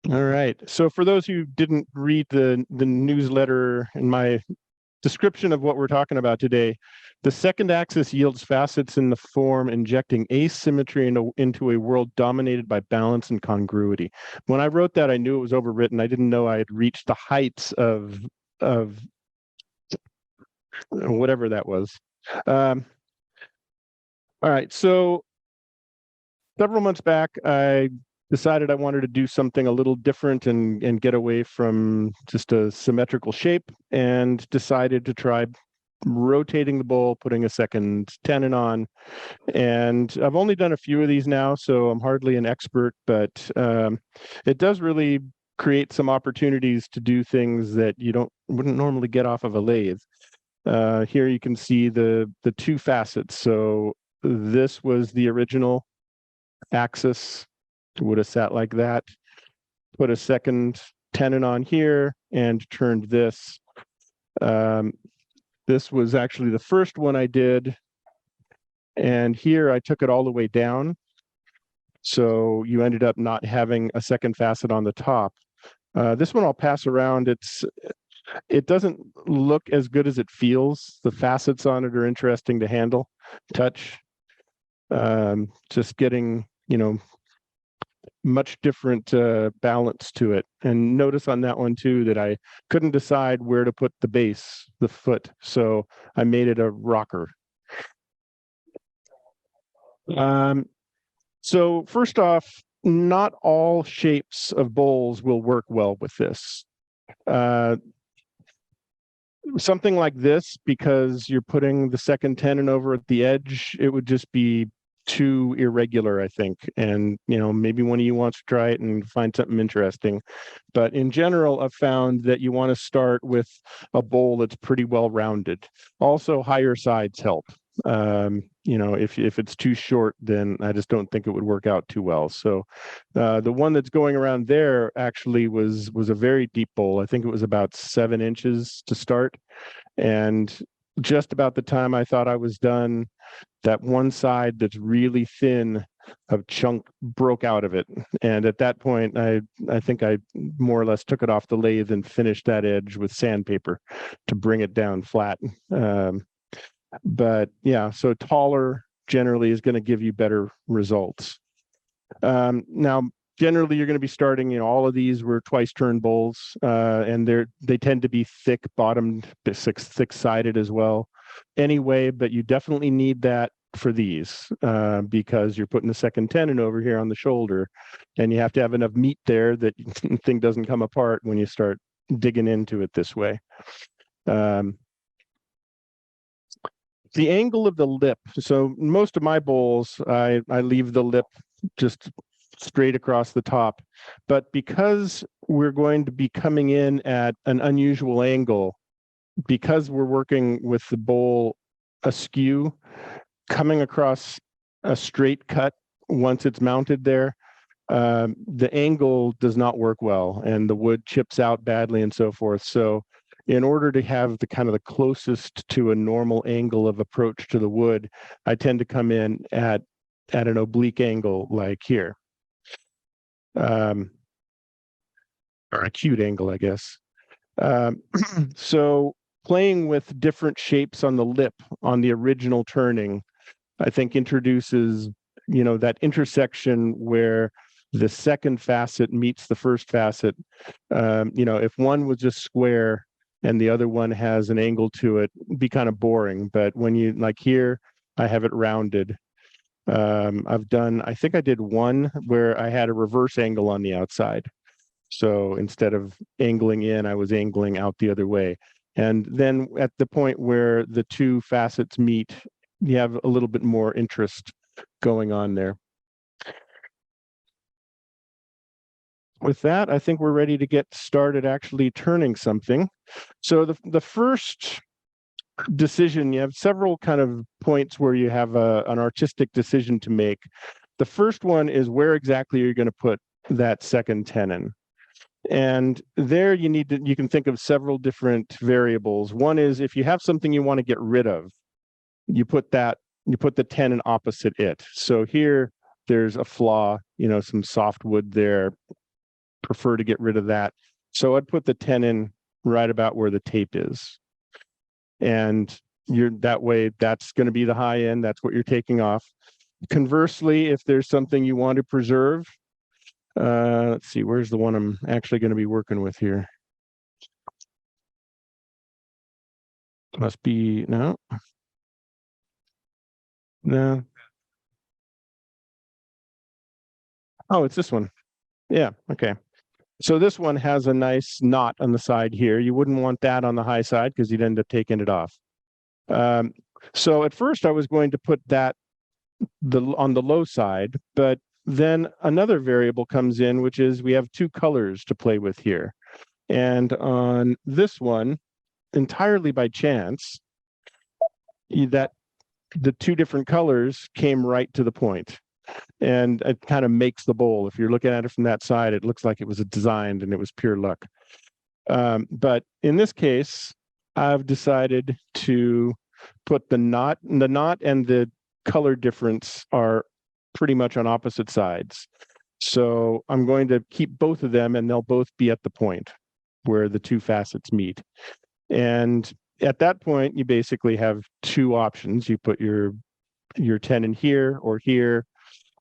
All right. So for those who didn't read the newsletter and my description of what we're talking about today, the second axis yields facets in the form injecting asymmetry into a world dominated by balance and congruity. When I wrote that, I knew it was overwritten. I didn't know I had reached the heights of whatever that was. All right. So several months back, I decided I wanted to do something a little different and get away from just a symmetrical shape, and decided to try rotating the bowl, putting a second tenon on. And I've only done a few of these now, so I'm hardly an expert, but it does really create some opportunities to do things that you wouldn't normally get off of a lathe. Here you can see the two facets. So this was the original axis, would have sat like that, put a second tenon on here and turned this. This was actually the first one I did. And here I took it all the way down. So you ended up not having a second facet on the top. This one I'll pass around. It doesn't look as good as it feels. The facets on it are interesting to handle, touch. Just getting, much different balance to it. And notice on that one too that I couldn't decide where to put the base, the foot. So I made it a rocker. So first off, not all shapes of bowls will work well with this. Something like this, because you're putting the second tenon over at the edge, it would just be too irregular, I think. And, maybe one of you wants to try it and find something interesting. But in general, I've found that you want to start with a bowl that's pretty well rounded. Also, higher sides help. If it's too short, then I just don't think it would work out too well. So the one that's going around there actually was a very deep bowl. I think it was about 7 inches to start. And just about the time I thought I was done, that one side that's really thin of chunk broke out of it. And at that point, I think I more or less took it off the lathe and finished that edge with sandpaper to bring it down flat. But yeah, so taller generally is going to give you better results. Now, generally, you're going to be starting, all of these were twice turn bowls, and they tend to be thick bottomed, thick sided as well. Anyway, but you definitely need that for these because you're putting the second tenon over here on the shoulder, and you have to have enough meat there that the thing doesn't come apart when you start digging into it this way. The angle of the lip. So most of my bowls, I leave the lip just straight across the top. But because we're going to be coming in at an unusual angle, because we're working with the bowl askew, coming across a straight cut once it's mounted there, the angle does not work well, and the wood chips out badly and so forth. So in order to have the closest to a normal angle of approach to the wood, I tend to come in at an oblique angle like here. Or acute angle, I guess. So playing with different shapes on the lip on the original turning, I think introduces, that intersection where the second facet meets the first facet. If one was just square and the other one has an angle to it, it'd be kind of boring. But when you, like here, I have it rounded. I think I did one where I had a reverse angle on the outside. So instead of angling in, I was angling out the other way. And then at the point where the two facets meet, you have a little bit more interest going on there. With that, I think we're ready to get started actually turning something. So the first decision, you have several kind of points where you have an artistic decision to make. The first one is where exactly you're going to put that second tenon. And there you can think of several different variables. One is if you have something you want to get rid of, you put the tenon opposite it. So here there's a flaw, some soft wood there. prefer to get rid of that. So I'd put the 10 in right about where the tape is. And you're that way, that's going to be the high end. That's what you're taking off. Conversely, if there's something you want to preserve, let's see, where's the one I'm actually going to be working with here? Must be, no. No. Oh, it's this one. Yeah, okay. So this one has a nice knot on the side here. You wouldn't want that on the high side because you'd end up taking it off. Um, so at first I was going to put that on the low side, but then another variable comes in, which is we have two colors to play with here. And on this one, entirely by chance, that the two different colors came right to the point. And it kind of makes the bowl. If you're looking at it from that side, it looks like it was designed and it was pure luck. But in this case, I've decided to put the knot and the color difference are pretty much on opposite sides. So I'm going to keep both of them and they'll both be at the point where the two facets meet. And at that point, you basically have two options. You put your 10 in here or here.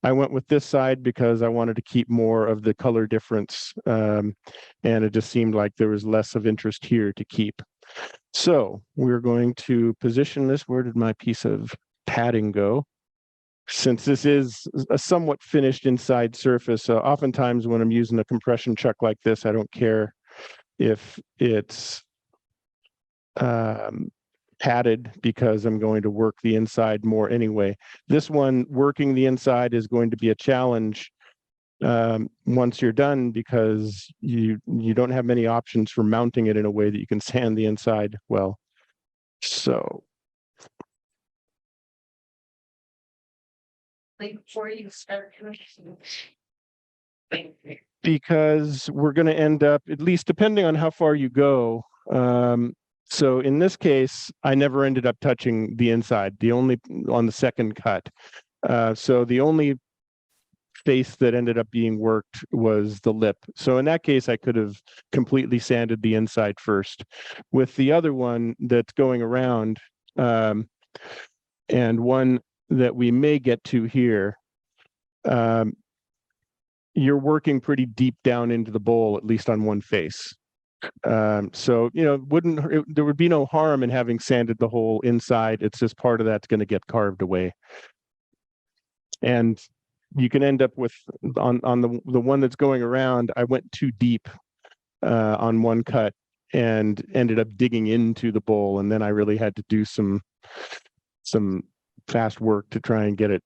I went with this side because I wanted to keep more of the color difference. And it just seemed like there was less of interest here to keep. So we're going to position this. Where did my piece of padding go? Since this is a somewhat finished inside surface, oftentimes when I'm using a compression chuck like this, I don't care if it's padded because I'm going to work the inside more anyway. This one, working the inside, is going to be a challenge once you're done because you don't have many options for mounting it in a way that you can sand the inside well. So Before you start, because we're going to end up, at least depending on how far you go. So in this case, I never ended up touching the inside, the only on the second cut. So the only face that ended up being worked was the lip. So in that case, I could have completely sanded the inside first. With the other one that's going around, and one that we may get to here, you're working pretty deep down into the bowl, at least on one face. So, there would be no harm in having sanded the whole inside. It's just part of that's going to get carved away. And you can end up with, on the one that's going around, I went too deep on one cut and ended up digging into the bowl. And then I really had to do some fast work to try and get it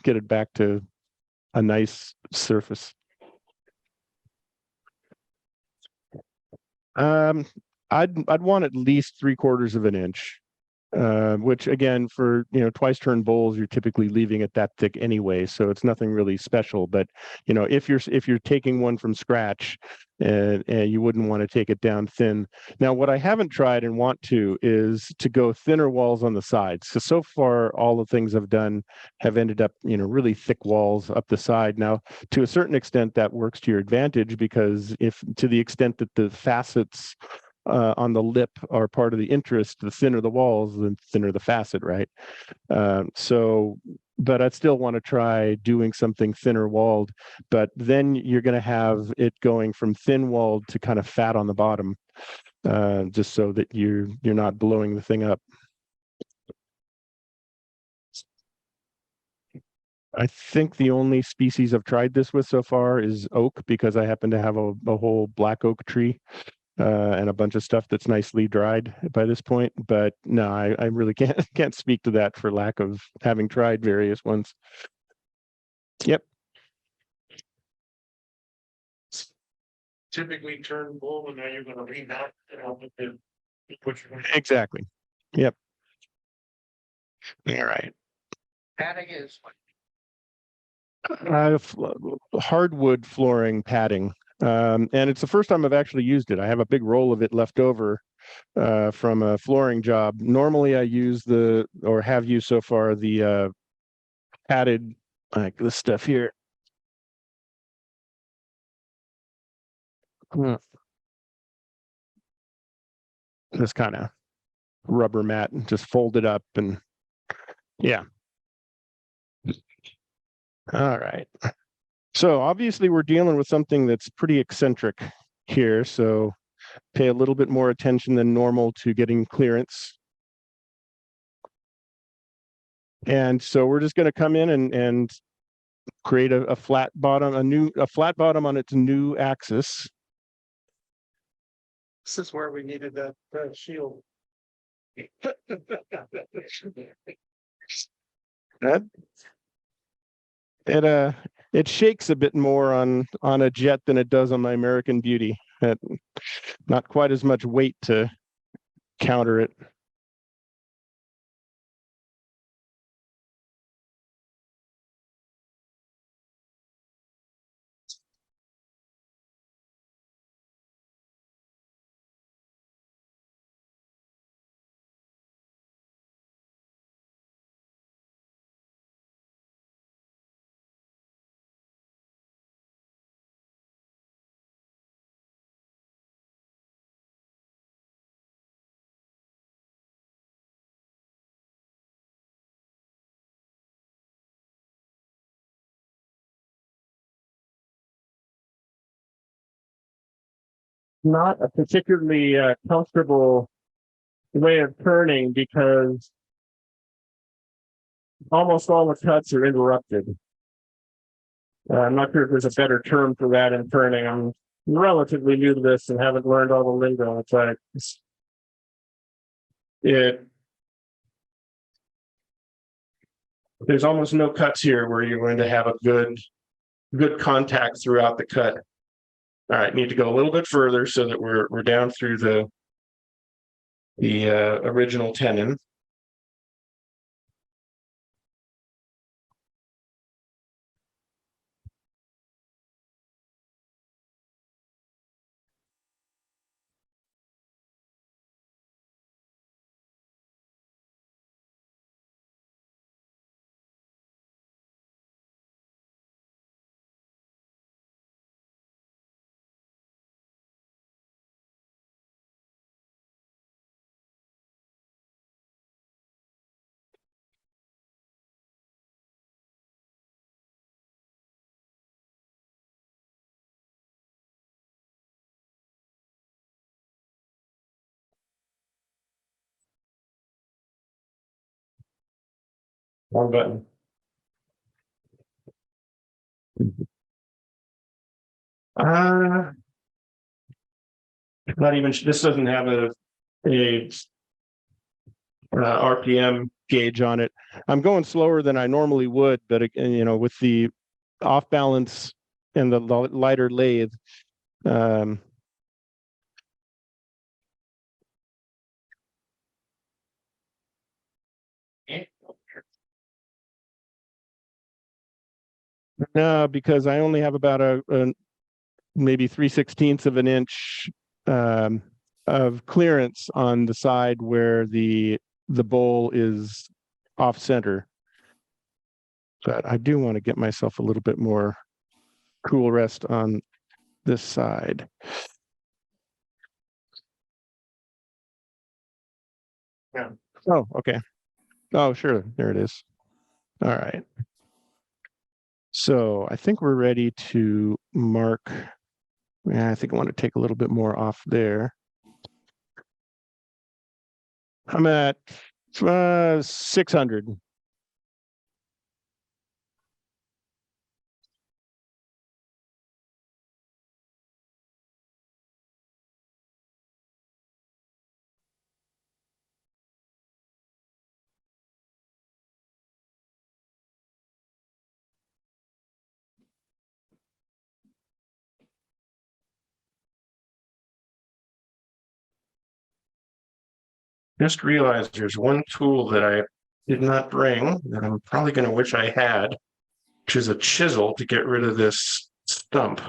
get it back to a nice surface. I'd want at least 3/4 of an inch, which again, for twice turn bowls, you're typically leaving it that thick anyway, so it's nothing really special. But if you're taking one from scratch, and you wouldn't want to take it down thin. Now, what I haven't tried and want to is to go thinner walls on the sides. So far, all the things I've done have ended up really thick walls up the side. Now, to a certain extent, that works to your advantage because if to the extent that the facets on the lip are part of the interest, the thinner the walls, the thinner the facet, right? But I'd still want to try doing something thinner walled, but then you're going to have it going from thin walled to kind of fat on the bottom, just so that you're not blowing the thing up. I think the only species I've tried this with so far is oak, because I happen to have a whole black oak tree and a bunch of stuff that's nicely dried by this point. But no, I really can't speak to that for lack of having tried various ones. Yep. typically turn bull, and now you're going to remount it. Exactly. Yep. All right. Padding is I have hardwood flooring padding, and it's the first time I've actually used it. I have a big roll of it left over from a flooring job. Normally, I use have used so far the padded, like this stuff here. This kind of rubber mat and just fold it up and yeah. All right. So obviously we're dealing with something that's pretty eccentric here. So pay a little bit more attention than normal to getting clearance. And so we're just going to come in and create a flat bottom, a flat bottom on its new axis. This is where we needed that shield. That it shakes a bit more on a jet than it does on my American Beauty. Not quite as much weight to counter it. Not a particularly comfortable way of turning because almost all the cuts are interrupted. I'm not sure if there's a better term for that in turning. I'm relatively new to this and haven't learned all the lingo, but there's almost no cuts here where you're going to have a good contact throughout the cut. All right, need to go a little bit further so that we're down through the original tenon. Wrong button. Not even, this doesn't have a RPM gauge on it. I'm going slower than I normally would, but again, you know, with the off balance and the lighter lathe, no, because I only have about a maybe 3/16 of an inch of clearance on the side where the bowl is off center. But I do want to get myself a little bit more cool rest on this side. Yeah. Oh, okay. Oh, sure. There it is. All right. So I think we're ready to mark. Yeah, I think I want to take a little bit more off there. I'm at 600. Just realized there's one tool that I did not bring that I'm probably going to wish I had, which is a chisel to get rid of this stump.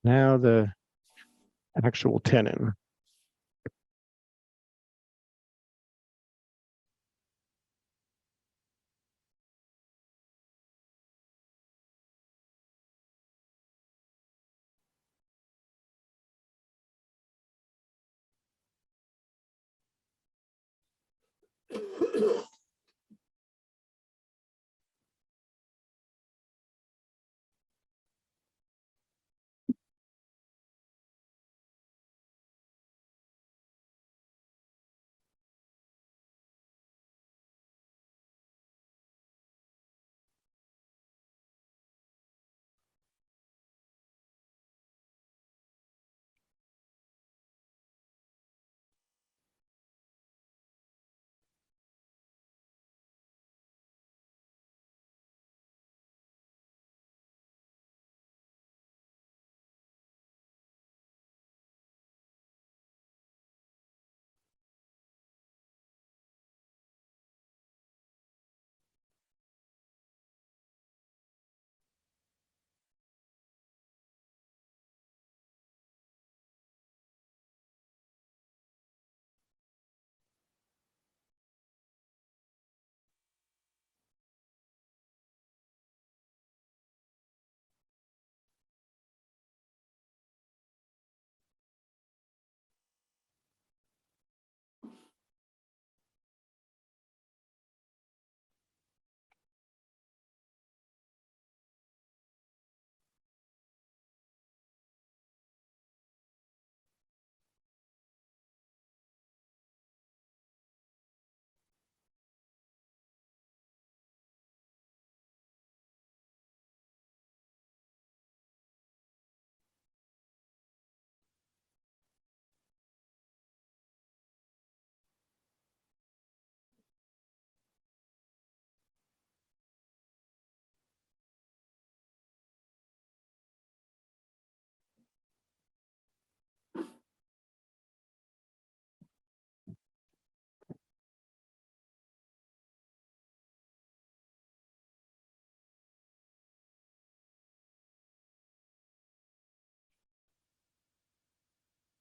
Now the actual tenon.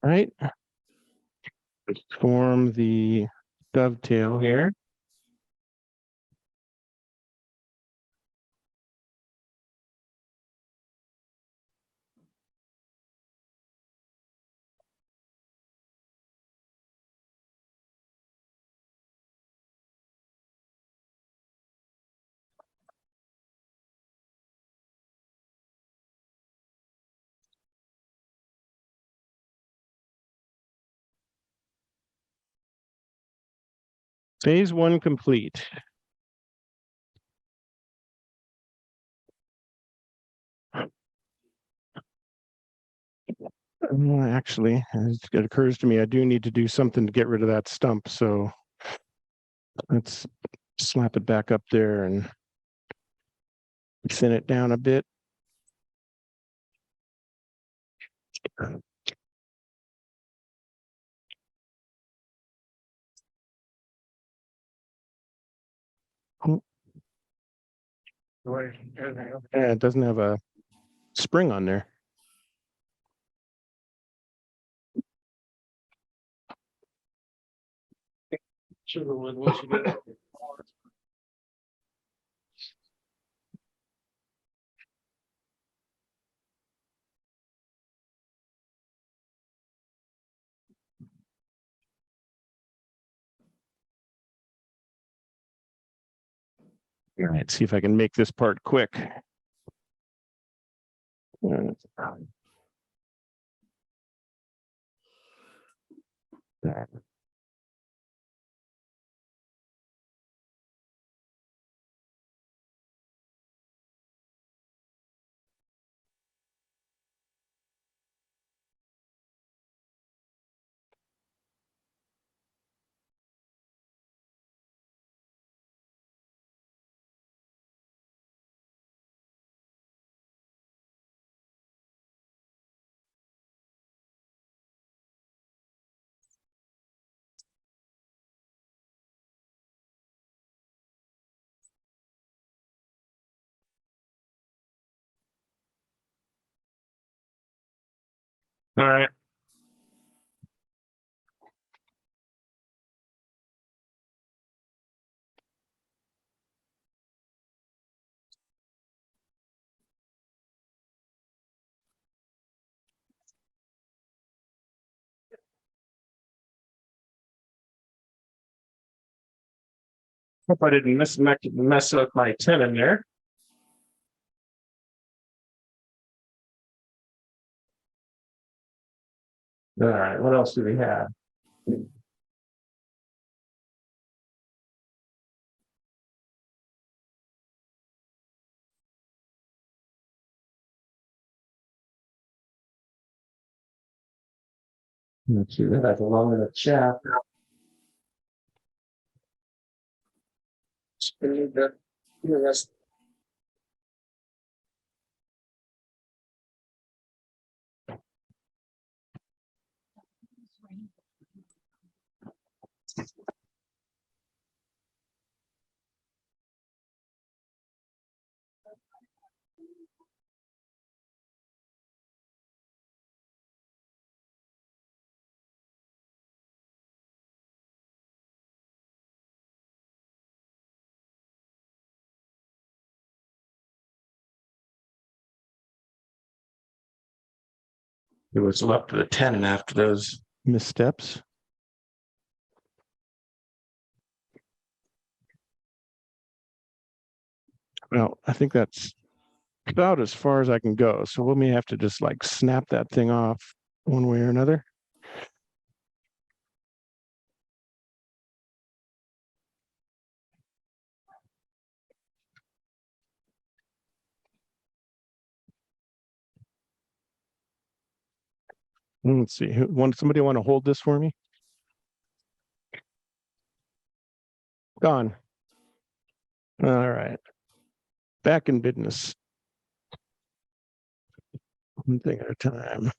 All right. Form the dovetail here. Phase one complete. Actually, it occurs to me I do need to do something to get rid of that stump. So let's slap it back up there and thin it down a bit. Yeah, it doesn't have a spring on there. Sugar wood, once you get. All right, see if I can make this part quick. All right. Hope I didn't mess up my tenon there. All right, what else do we have? Let's see, that's along in the chat. It was left to the tenon after those missteps. Well, I think that's about as far as I can go. So we may have to just like snap that thing off one way or another. Let's see. Somebody want to hold this for me? Gone. All right. Back in business. One thing at a time.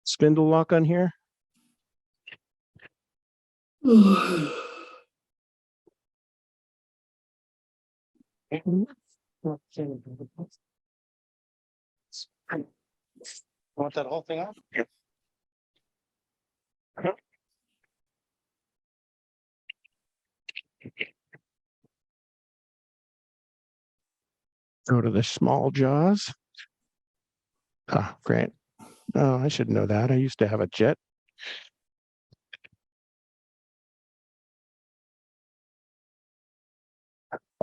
Spindle lock on here. Want that whole thing off? Go to the small jaws. Ah, great. Oh, I should know that. I used to have a jet.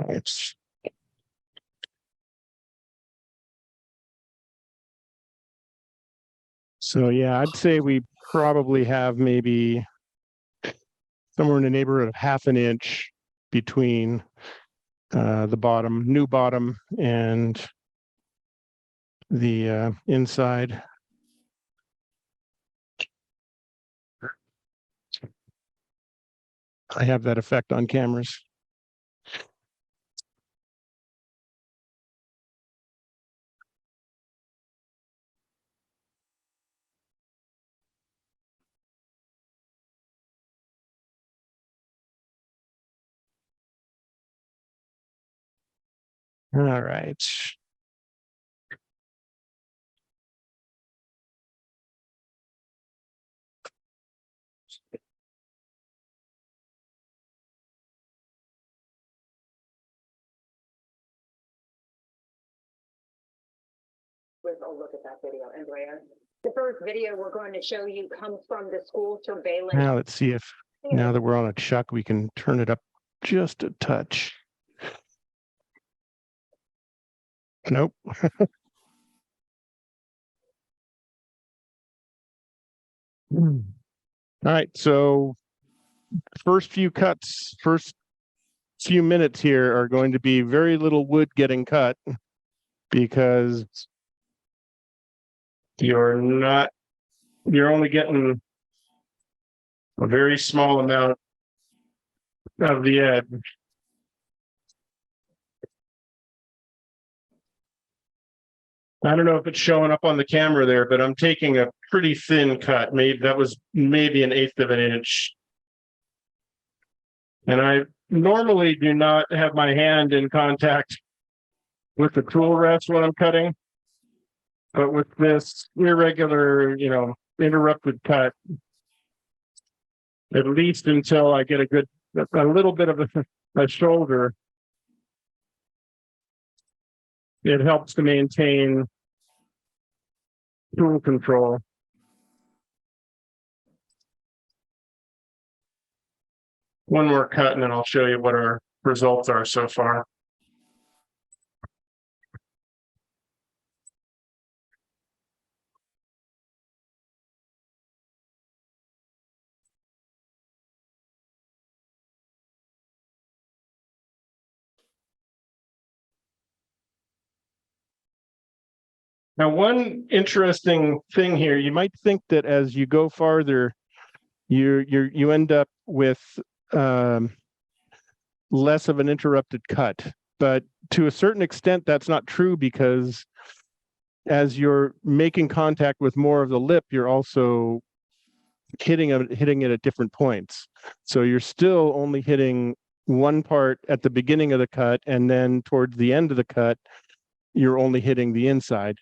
It's so yeah, I'd say we probably have maybe somewhere in the neighborhood of half an inch between the new bottom, and the inside. I have that effect on cameras. All right. With a look at that video, Andrea. The first video we're going to show you comes from the school surveillance. Now let's see if now that we're on a chuck, we can turn it up just a touch. Nope. All right, so first few minutes here are going to be very little wood getting cut, because you're only getting a very small amount of the edge. I don't know if it's showing up on the camera there, but I'm taking a pretty thin cut. That was maybe 1/8 of an inch. And I normally do not have my hand in contact with the tool rest when I'm cutting. But with this irregular, interrupted cut, at least until I get a little bit of a shoulder, it helps to maintain tool control. One more cut and then I'll show you what our results are so far. Now, one interesting thing here, you might think that as you go farther, you end up with less of an interrupted cut. But to a certain extent, that's not true, because as you're making contact with more of the lip, you're also hitting it at different points. So you're still only hitting one part at the beginning of the cut, and then towards the end of the cut, you're only hitting the inside.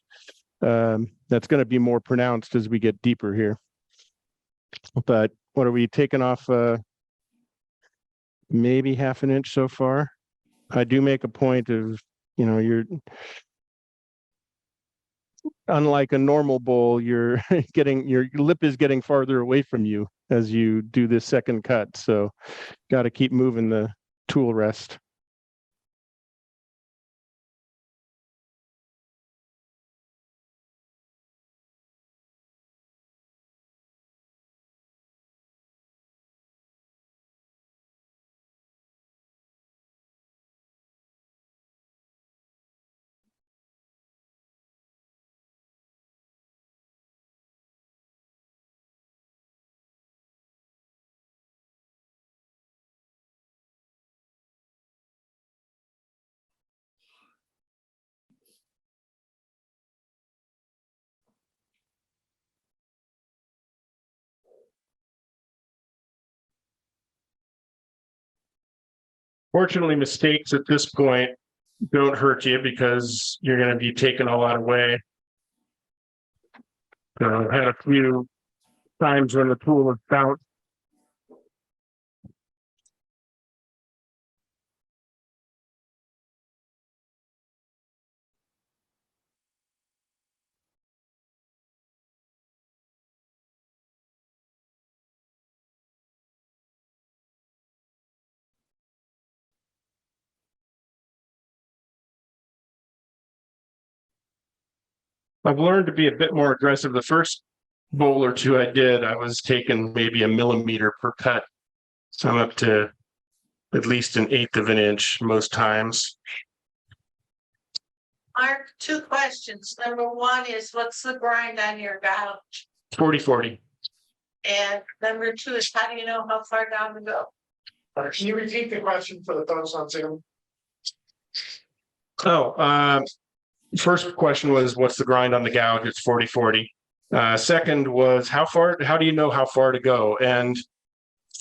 That's going to be more pronounced as we get deeper here. But what are we taking off? Maybe half an inch so far. I do make a point of, you're unlike a normal bowl, you're your lip is getting farther away from you as you do this second cut. So got to keep moving the tool rest. Fortunately, mistakes at this point don't hurt you because you're going to be taking a lot away. So I've had a few times when the tool has bounced. I've learned to be a bit more aggressive. The first bowl or two I did, I was taking maybe a millimeter per cut. So I'm up to at least an eighth of an inch most times. Mark, two questions. Number one is, what's the grind on your gouge? 40-40. And number two is, how do you know how far down to go? Can you repeat the question for the folks on Zoom? First question was, what's the grind on the gouge? It's 40-40. Second was, how do you know how far to go? And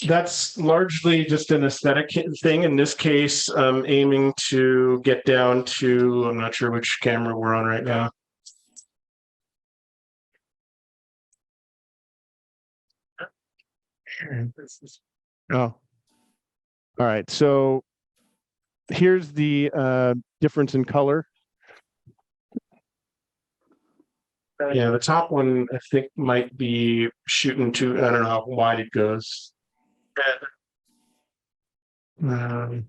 that's largely just an aesthetic thing. In this case, I'm aiming to get down to, I'm not sure which camera we're on right now. Oh, all right. So here's the difference in color. Yeah, the top one I think might be shooting to, I don't know how wide it goes. Need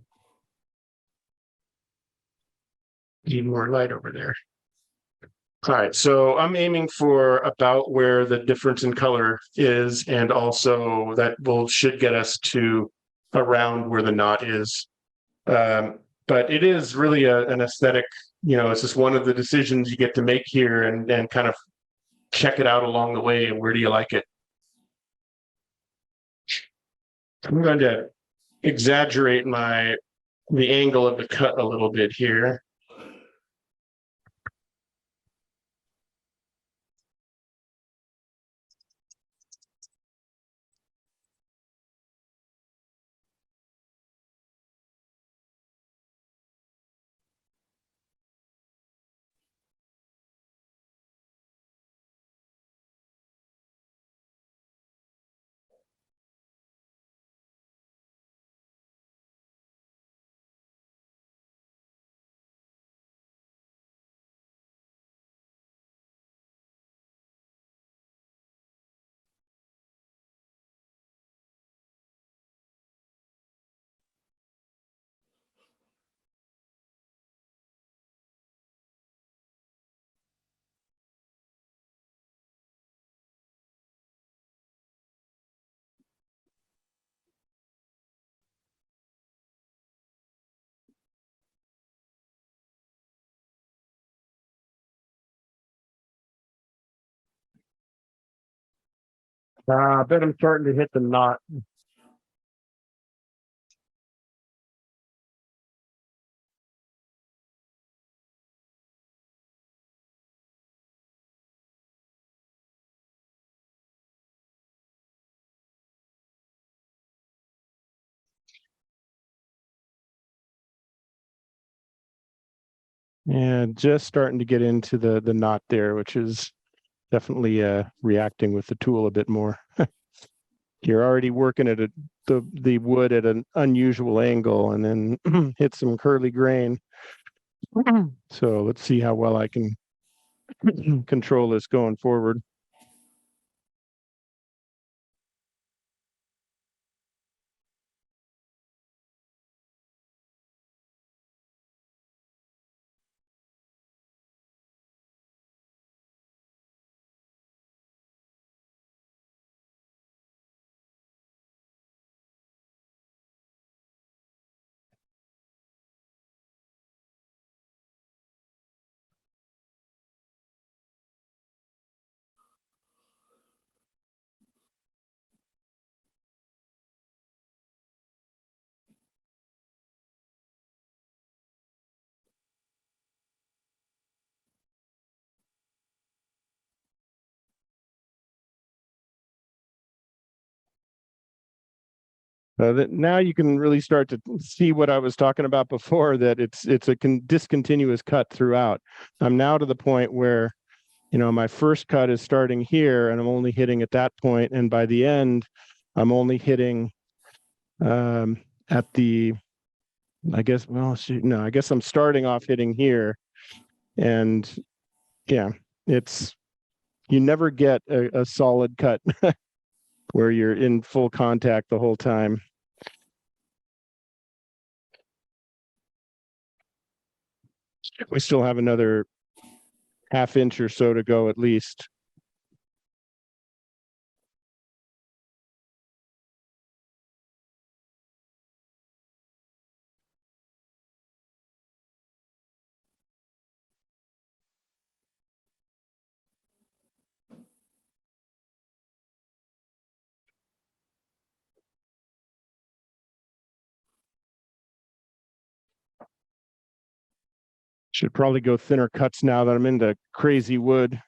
more light over there. All right, so I'm aiming for about where the difference in color is, and also that should get us to around where the knot is. But it is really an aesthetic, it's just one of the decisions you get to make here, and kind of check it out along the way. Where do you like it? I'm going to exaggerate the angle of the cut a little bit here. I bet I'm starting to hit the knot. Yeah, just starting to get into the knot there, which is definitely reacting with the tool a bit more. You're already working at the wood at an unusual angle and then hit some curly grain. So let's see how well I can control this going forward. Now you can really start to see what I was talking about before, that it's a discontinuous cut throughout. I'm now to the point where, my first cut is starting here and I'm only hitting at that point, and by the end, I'm only hitting at the, I guess, well, shoot, no, I guess I'm starting off hitting here, and yeah, it's you never get a solid cut where you're in full contact the whole time. We still have another half inch or so to go at least. Should probably go thinner cuts now that I'm into crazy wood.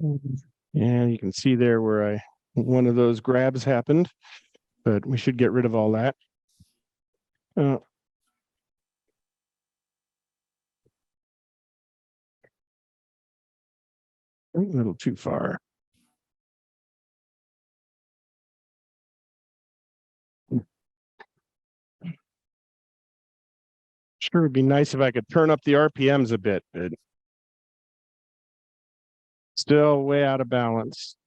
And you can see there where one of those grabs happened, but we should get rid of all that. A little too far. Sure, it'd be nice if I could turn up the RPMs a bit, but still way out of balance.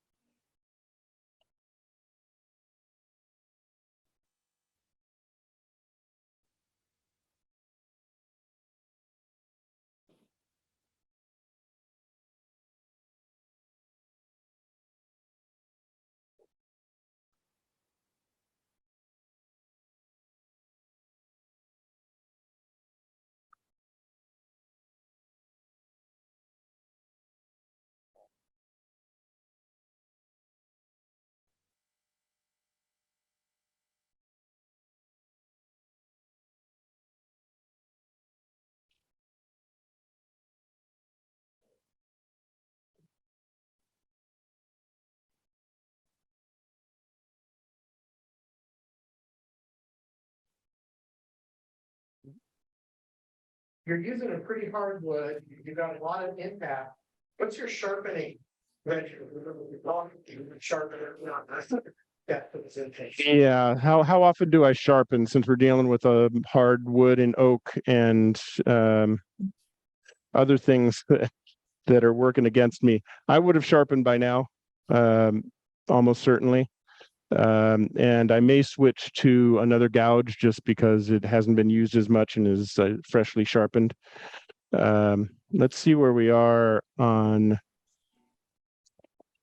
you're using a pretty hard wood, you got a lot of impact. What's your sharpening measure? Sharpener, not that was intake. Yeah, how often do I sharpen since we're dealing with a hardwood and oak and other things that are working against me? I would have sharpened by now, almost certainly. And I may switch to another gouge just because it hasn't been used as much and is freshly sharpened. Let's see where we are on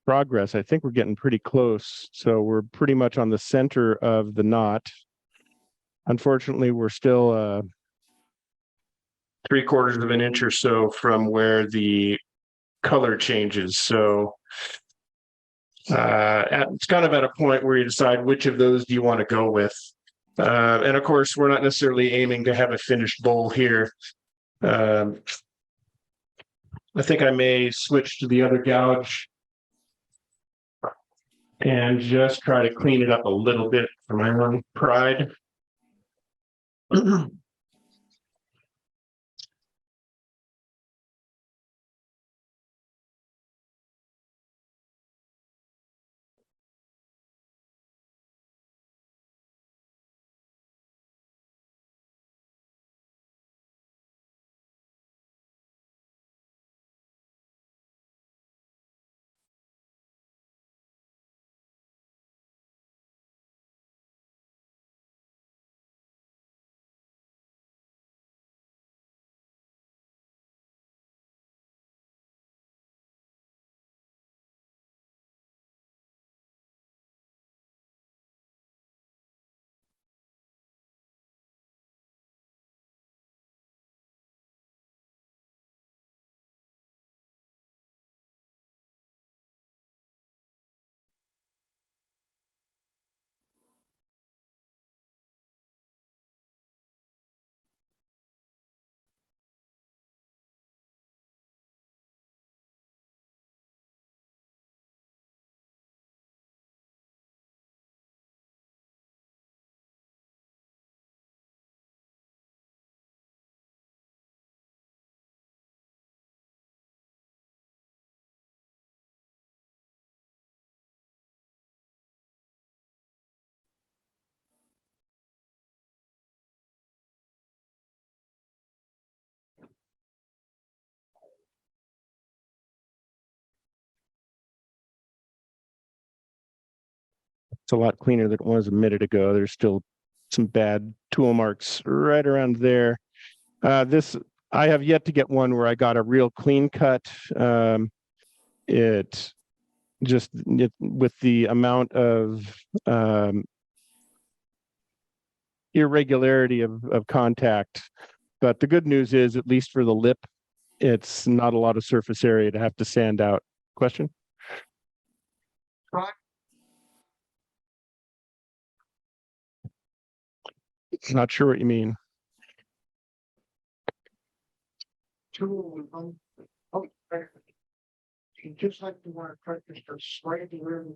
progress. I think we're getting pretty close. So we're pretty much on the center of the knot. Unfortunately, we're still 3/4 of an inch or so from where the color changes. So it's kind of at a point where you decide which of those do you want to go with. And of course, we're not necessarily aiming to have a finished bowl here. I think I may switch to the other gouge and just try to clean it up a little bit for my own pride. It's a lot cleaner than it was a minute ago. There's still some bad tool marks right around there. This, I have yet to get one where I got a real clean cut. It just with the amount of irregularity of contact. But the good news is, at least for the lip, it's not a lot of surface area to have to sand out. Question? Not sure what you mean. You just like to want to practice for slightly room.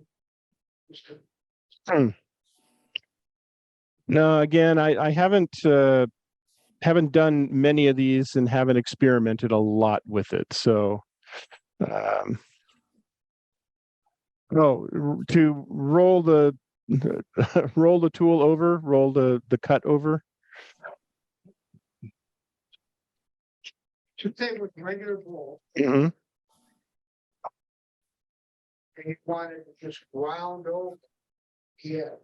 No, again, I haven't done many of these and haven't experimented a lot with it. So, to roll the roll the tool over, roll the cut over. Should say with regular bowl, Mm-hmm. and you want it to just ground over. Yeah.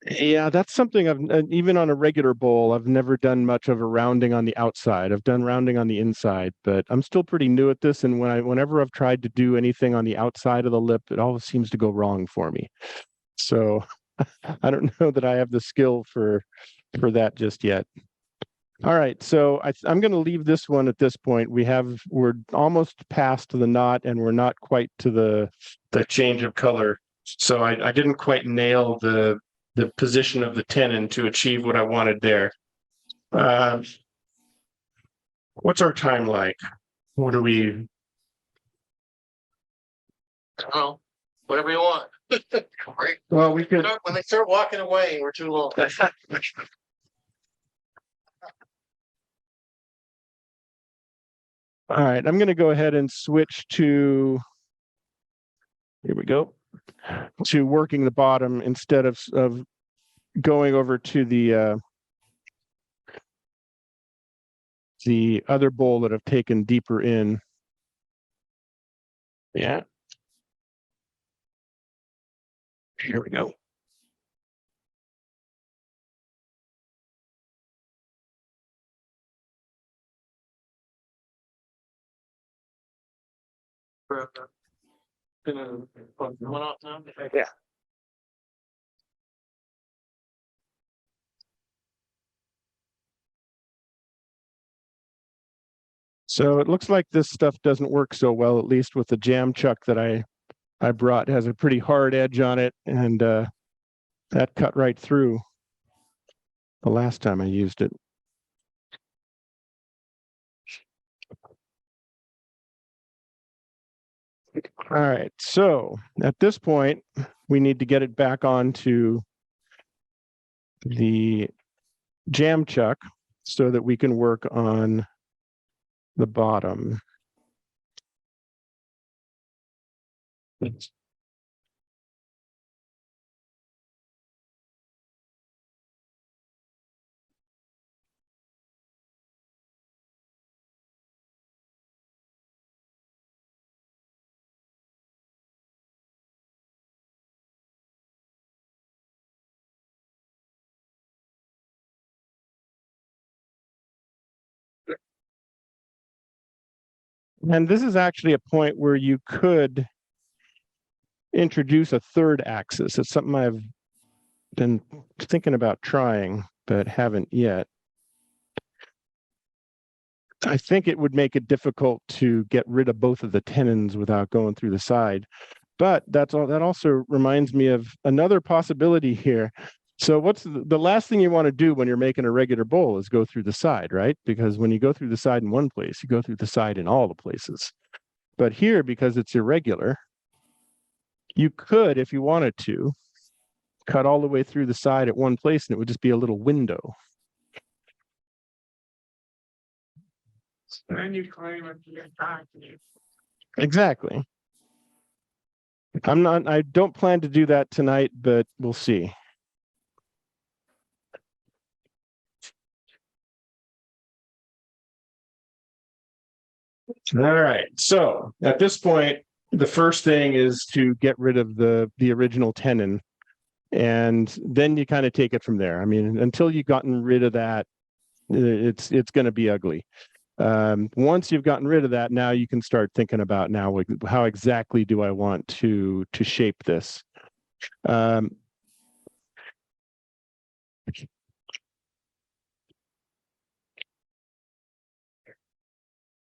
Yeah, that's something I've even on a regular bowl, I've never done much of a rounding on the outside. I've done rounding on the inside, but I'm still pretty new at this. And whenever I've tried to do anything on the outside of the lip, it always seems to go wrong for me. So I don't know that I have the skill for that just yet. All right, so I'm going to leave this one at this point. We're almost past the knot, and we're not quite to the change of color. So I didn't quite nail the position of the tenon to achieve what I wanted there. What's our time like? What do we? Oh, whatever you want. Right. Well, we could. When they start walking away, we're too long. All right, I'm going to go ahead and switch to, here we go, to working the bottom instead of going over to the other bowl that I've taken deeper in. Yeah. Here we go. One off now? Yeah. So it looks like this stuff doesn't work so well, at least with the jam chuck that I brought. It has a pretty hard edge on it, and that cut right through the last time I used it. All right, so at this point, we need to get it back onto the jam chuck so that we can work on the bottom. And this is actually a point where you could introduce a third axis. It's something I've been thinking about trying, but haven't yet. I think it would make it difficult to get rid of both of the tenons without going through the side. But that's all. That also reminds me of another possibility here. So what's the last thing you want to do when you're making a regular bowl is go through the side, right? Because when you go through the side in one place, you go through the side in all the places. But here, because it's irregular, you could, if you wanted to, cut all the way through the side at one place and it would just be a little window. And you claim it to your time. Exactly. I don't plan to do that tonight, but we'll see. All right. So at this point, the first thing is to get rid of the original tenon. And then you kind of take it from there. I mean, until you've gotten rid of that, it's going to be ugly. Once you've gotten rid of that, now you can start thinking about now how exactly do I want to shape this.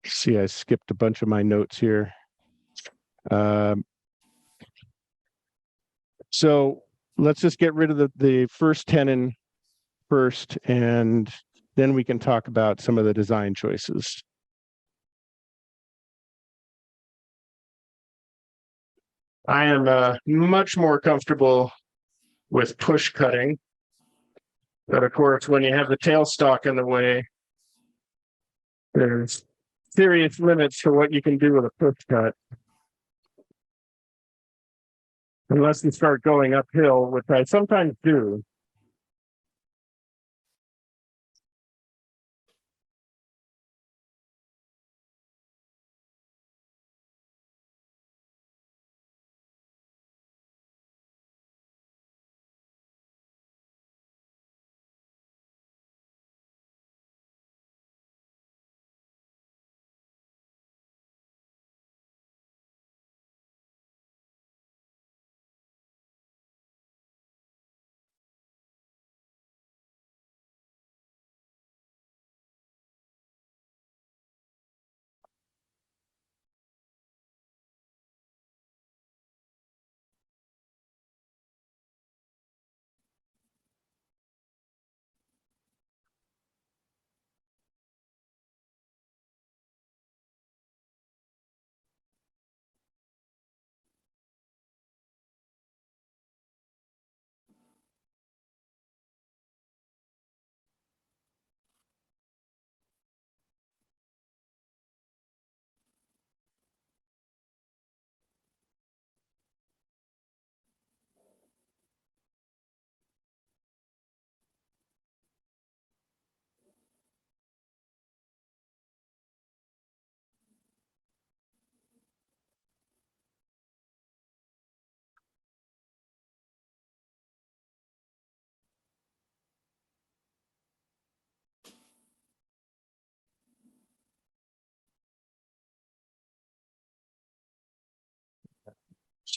See, I skipped a bunch of my notes here. So let's just get rid of the first tenon first, and then we can talk about some of the design choices. I am much more comfortable with push cutting. But of course, when you have the tailstock in the way, there's serious limits to what you can do with a push cut. Unless you start going uphill, which I sometimes do.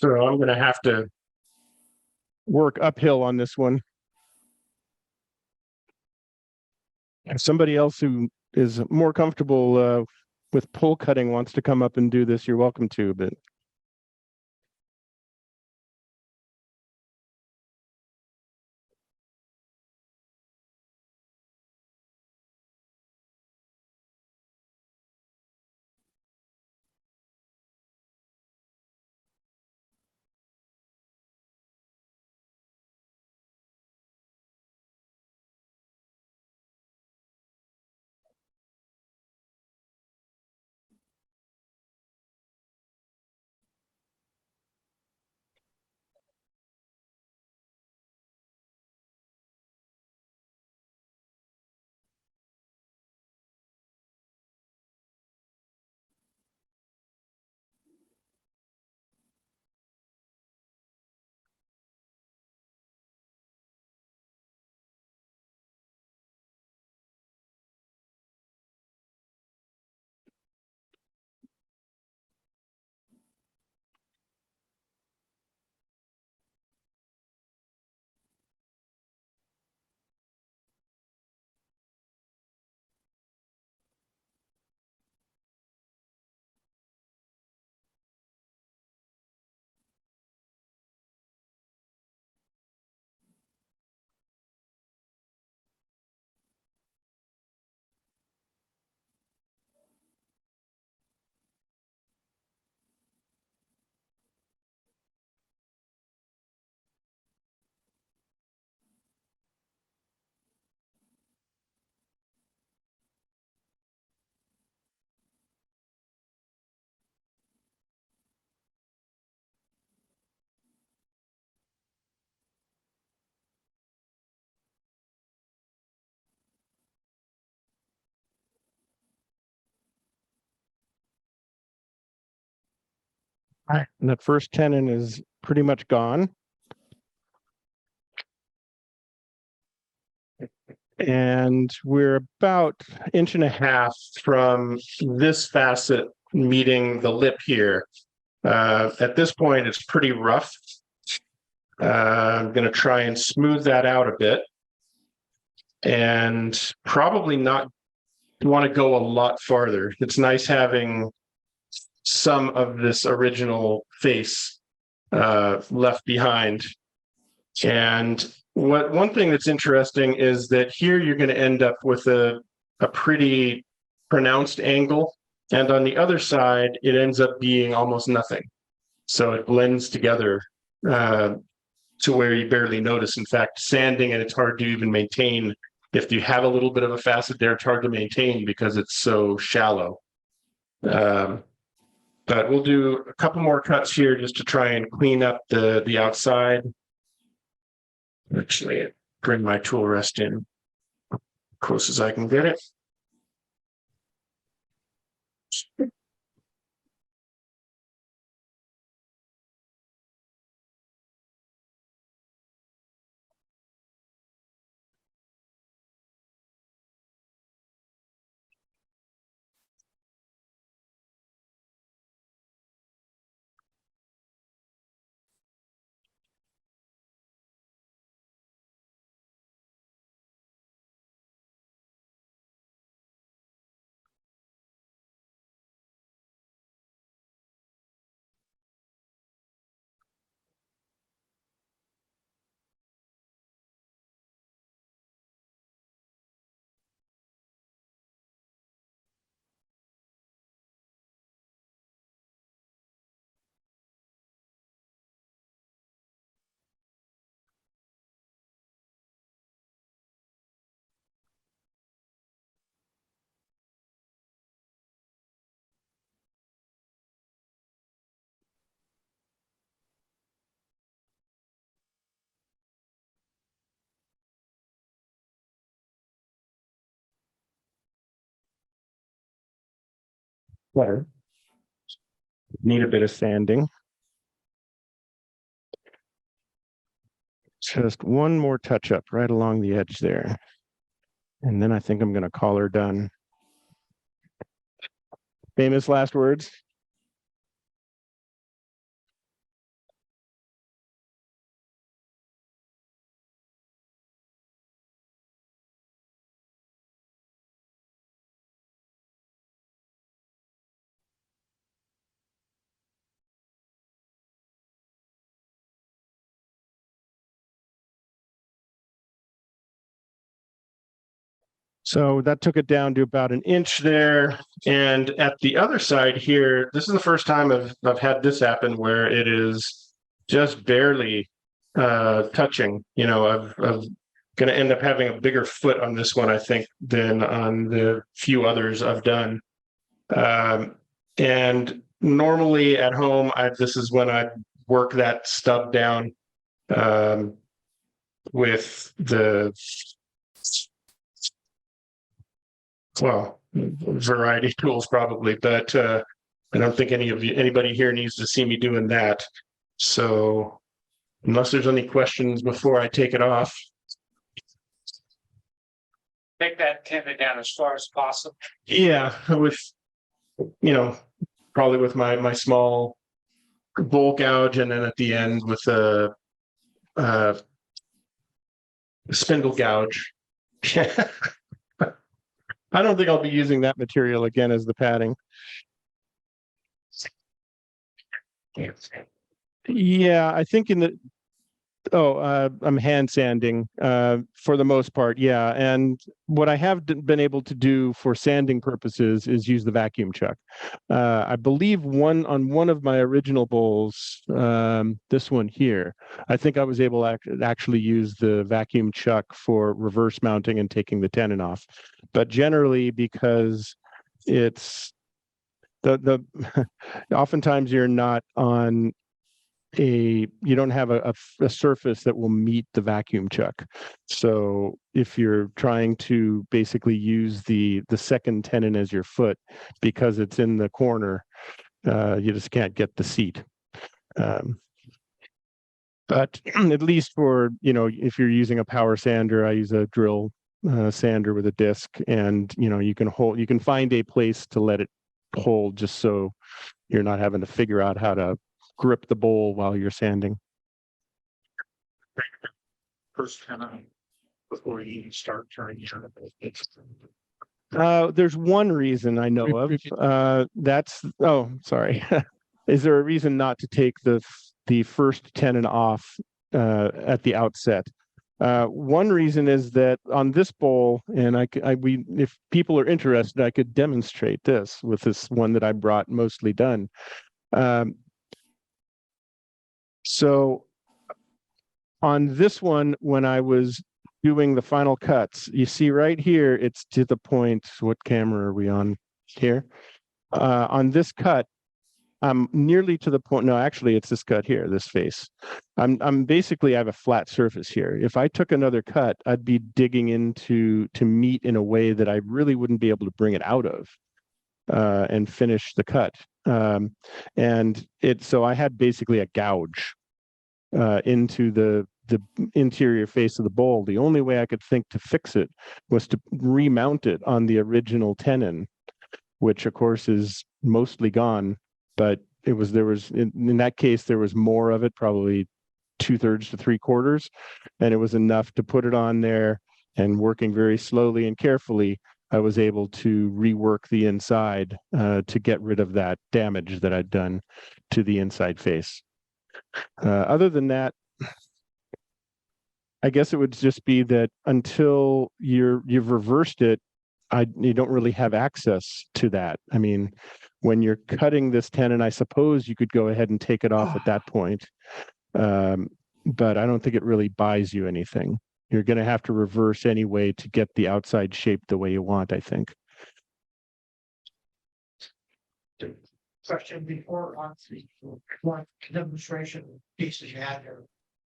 So I'm gonna have to work uphill on this one. If somebody else who is more comfortable with pole cutting wants to come up and do this, you're welcome to, but and that first tenon is pretty much gone. And we're about 1.5 inches from this facet meeting the lip here. At this point, it's pretty rough. I'm going to try and smooth that out a bit and probably not want to go a lot farther. It's nice having some of this original face left behind. And one thing that's interesting is that here you're going to end up with a pretty pronounced angle. And on the other side, it ends up being almost nothing. So it blends together to where you barely notice. In fact, sanding and it's hard to even maintain. If you have a little bit of a facet there, it's hard to maintain because it's so shallow. But we'll do a couple more cuts here just to try and clean up the outside. Actually, bring my tool rest in close as I can get it. Better. Need a bit of sanding. Just one more touch up right along the edge there. And then I think I'm going to call her done. Famous last words. So that took it down to about an inch there. And at the other side here, this is the first time I've had this happen where it is just barely touching. You know, I've going to end up having a bigger foot on this one, I think, than on the few others I've done. And normally at home, this is when I work that stub down with the variety of tools probably, but I don't think anybody here needs to see me doing that. So unless there's any questions before I take it off. Take that tendon down as far as possible. Yeah, with, you know, probably with my small bowl gouge, and then at the end with a spindle gouge. I don't think I'll be using that material again as the padding. Yeah, I think I'm hand sanding for the most part. Yeah. And what I have been able to do for sanding purposes is use the vacuum chuck. I believe on one of my original bowls, this one here, I think I was able to actually use the vacuum chuck for reverse mounting and taking the tenon off. But generally, because it's the oftentimes you're not on you don't have a surface that will meet the vacuum chuck. So if you're trying to basically use the second tenon as your foot because it's in the corner, you just can't get the seat. But at least for, if you're using a power sander, I use a drill sander with a disc, and you can find a place to let it hold, just so you're not having to figure out how to grip the bowl while you're sanding. First tenon before you even start turning. There's one reason I know of. Sorry. Is there a reason not to take the first tenon off at the outset? One reason is that on this bowl, and if people are interested, I could demonstrate this with this one that I brought mostly done. So on this one, when I was doing the final cuts, you see right here, it's to the point. What camera are we on here? On this cut, I'm nearly to the point. No, actually, it's this cut here, this face. I'm basically, I have a flat surface here. If I took another cut, I'd be digging into meat in a way that I really wouldn't be able to bring it out of and finish the cut. So I had basically a gouge into the interior face of the bowl. The only way I could think to fix it was to remount it on the original tenon, which of course is mostly gone. But in that case, there was more of it, probably 2/3 to 3/4, and it was enough to put it on there, and working very slowly and carefully, I was able to rework the inside to get rid of that damage that I'd done to the inside face. Other than that, I guess it would just be that until you've reversed it, you don't really have access to that. I mean, when you're cutting this tenon, I suppose you could go ahead and take it off at that point. But I don't think it really buys you anything. You're going to have to reverse anyway to get the outside shape the way you want, I think. Question before on the one demonstration pieces you had there.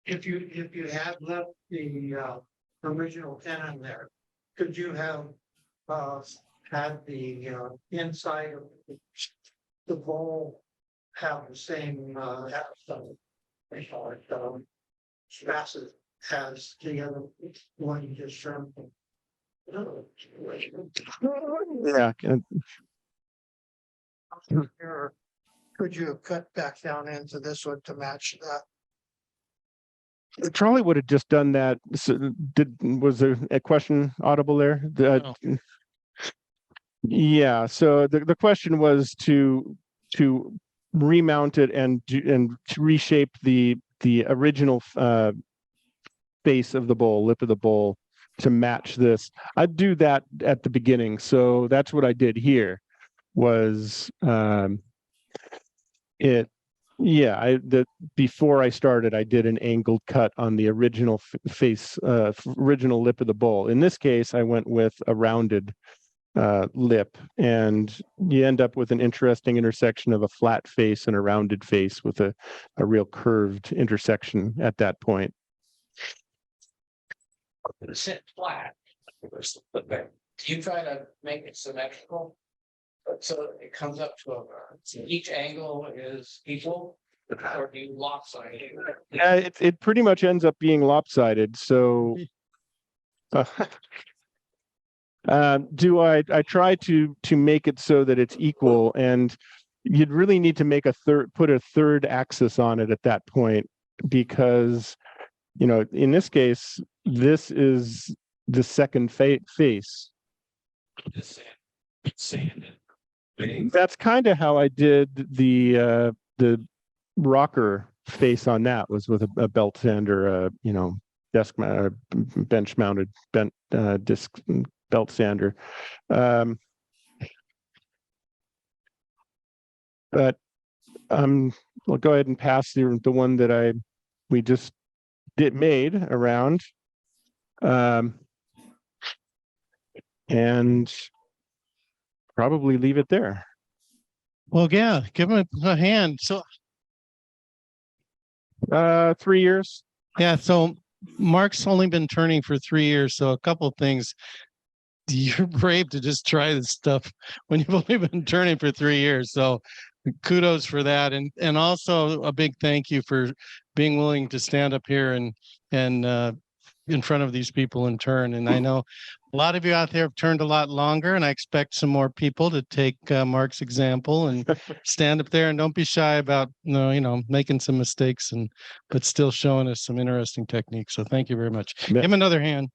If you had left the original tenon there, could you have had the inside of the bowl have the same facet as the other one you just trimmed? Yeah. Could you have cut back down into this one to match that? Charlie would have just done that. So was there a question audible there? No. Yeah. So the question was to remount it and to reshape the original face of the bowl, lip of the bowl, to match this. I'd do that at the beginning. So that's what I did here was it yeah, before I started, I did an angled cut on the original face, original lip of the bowl. In this case, I went with a rounded lip, and you end up with an interesting intersection of a flat face and a rounded face with a real curved intersection at that point. Sit flat. Do you try to make it symmetrical? So it comes up to each angle is equal, or do you lopside it? Yeah, it pretty much ends up being lopsided. So, I try to make it so that it's equal, and you'd really need to make put a third axis on it at that point, because, you know, in this case, this is the second face. That's kind of how I did the rocker face on that, was with a belt sander, desk bench mounted disc belt sander. But I'll go ahead and pass the one that we just made around, and probably leave it there. Well, yeah, give him a hand. So, 3 years. yeah, so Mark's only been turning for 3 years. So a couple of things. You're brave to just try this stuff when you've only been turning for 3 years. So kudos for that. And also a big thank you for being willing to stand up here and in front of these people and turn. And I know a lot of you out there have turned a lot longer, and I expect some more people to take Mark's example and stand up there, and don't be shy about, making some mistakes, but still showing us some interesting techniques. So thank you very much. Yeah. Give him another hand.